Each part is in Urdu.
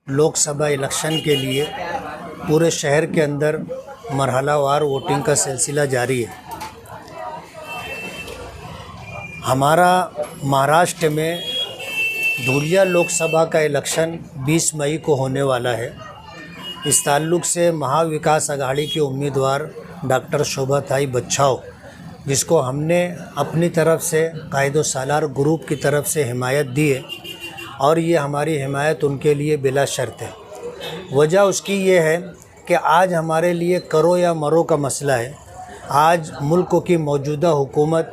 لوک سبھا الیکشن کے لیے پورے شہر کے اندر مرحلہ وار ووٹنگ کا سلسلہ جاری ہے۔ ہمارا مہاراشٹر میں دھولیا لوک سبھا کا الیکشن 20 مئی کو ہونے والا ہے۔ اس تعلق سے مہا وکاس اگاڑی کے امیدوار ڈاکٹر شوبھا تائی بچھاؤ، جس کو ہم نے اپنی طرف سے قائد و سالار گروپ کی طرف سے حمایت دی ہے، اور یہ ہماری حمایت ان کے لیے بلا شرط ہے۔ وجہ اس کی یہ ہے کہ آج ہمارے لیے کرو یا مرو کا مسئلہ ہے۔ آج ملک کی موجودہ حکومت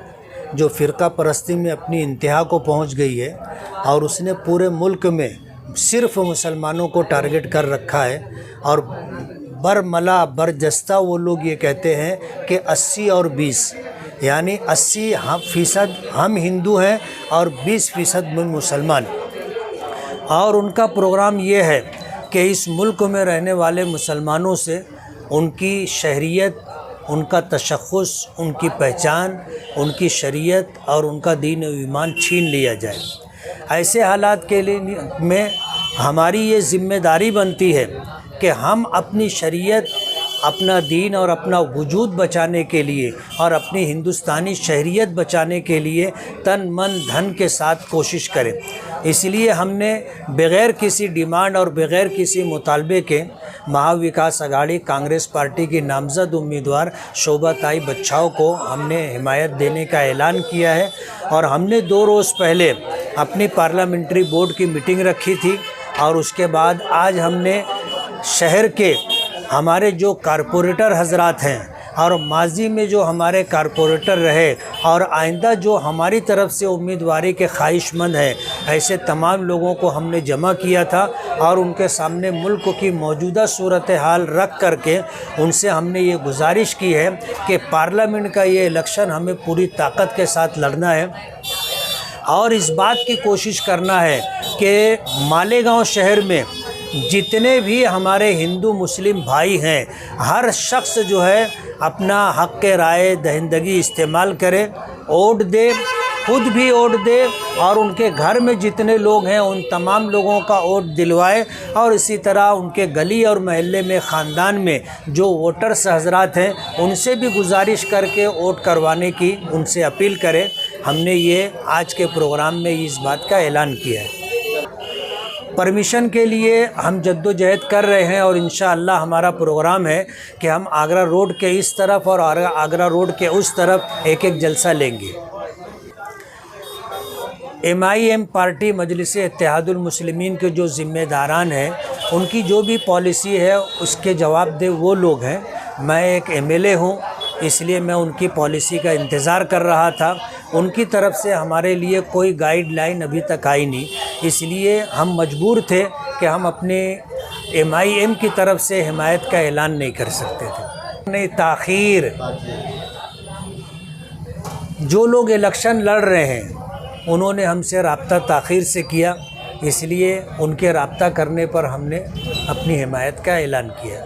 جو فرقہ پرستی میں اپنی انتہا کو پہنچ گئی ہے، اور اس نے پورے ملک میں صرف مسلمانوں کو ٹارگٹ کر رکھا ہے، اور برملا برجستہ وہ لوگ یہ کہتے ہیں کہ 80 اور 20، یعنی 80% ہم ہندو ہیں اور 20% میں مسلمان، اور ان کا پروگرام یہ ہے کہ اس ملک میں رہنے والے مسلمانوں سے ان کی شہریت، ان کا تشخص، ان کی پہچان، ان کی شریعت اور ان کا دین و ایمان چھین لیا جائے۔ ایسے حالات کے لیے میں ہماری یہ ذمہ داری بنتی ہے کہ ہم اپنی شریعت، اپنا دین اور اپنا وجود بچانے کے لیے اور اپنی ہندوستانی شہریت بچانے کے لیے تن من دھن کے ساتھ کوشش کریں۔ اس لیے ہم نے بغیر کسی ڈیمانڈ اور بغیر کسی مطالبے کے مہا وکاس اگاڑی کانگریس پارٹی کی نامزد امیدوار شوبھا تائی بچھاؤ کو ہم نے حمایت دینے کا اعلان کیا ہے، اور ہم نے 2 روز پہلے اپنی پارلیمنٹری بورڈ کی میٹنگ رکھی تھی، اور اس کے بعد آج ہم نے شہر کے ہمارے جو کارپوریٹر حضرات ہیں اور ماضی میں جو ہمارے کارپوریٹر رہے اور آئندہ جو ہماری طرف سے امیدواری کے خواہش مند ہیں، ایسے تمام لوگوں کو ہم نے جمع کیا تھا، اور ان کے سامنے ملک کی موجودہ صورتحال رکھ کر کے ان سے ہم نے یہ گزارش کی ہے کہ پارلیمنٹ کا یہ الیکشن ہمیں پوری طاقت کے ساتھ لڑنا ہے، اور اس بات کی کوشش کرنا ہے کہ مالیگاؤں شہر میں جتنے بھی ہمارے ہندو مسلم بھائی ہیں، ہر شخص جو ہے اپنا حق رائے دہندگی استعمال کرے، ووٹ دے، خود بھی ووٹ دے، اور ان کے گھر میں جتنے لوگ ہیں ان تمام لوگوں کا ووٹ دلوائے، اور اسی طرح ان کے گلی اور محلے میں خاندان میں جو ووٹرس حضرات ہیں ان سے بھی گزارش کر کے ووٹ کروانے کی ان سے اپیل کرے۔ ہم نے یہ آج کے پروگرام میں اس بات کا اعلان کیا ہے۔ پرمیشن کے لیے ہم جدوجہد کر رہے ہیں، اور انشاءاللہ ہمارا پروگرام ہے کہ ہم آگرہ روڈ کے اس طرف اور آگرہ روڈ کے اس طرف ایک جلسہ لیں گے۔ MIM پارٹی مجلس اتحاد المسلمین کے جو ذمہ داران ہیں، ان کی جو بھی پالیسی ہے اس کے جواب دہ وہ لوگ ہیں۔ میں ایک MLA ہوں، اس لیے میں ان کی پالیسی کا انتظار کر رہا تھا۔ ان کی طرف سے ہمارے لیے کوئی گائیڈ لائن ابھی تک آئی نہیں، اس لیے ہم مجبور تھے کہ ہم اپنے MIM کی طرف سے حمایت کا اعلان نہیں کر سکتے تھے۔ تاخیر، جو لوگ الیکشن لڑ رہے ہیں انہوں نے ہم سے رابطہ تاخیر سے کیا، اس لیے ان کے رابطہ کرنے پر ہم نے اپنی حمایت کا اعلان کیا۔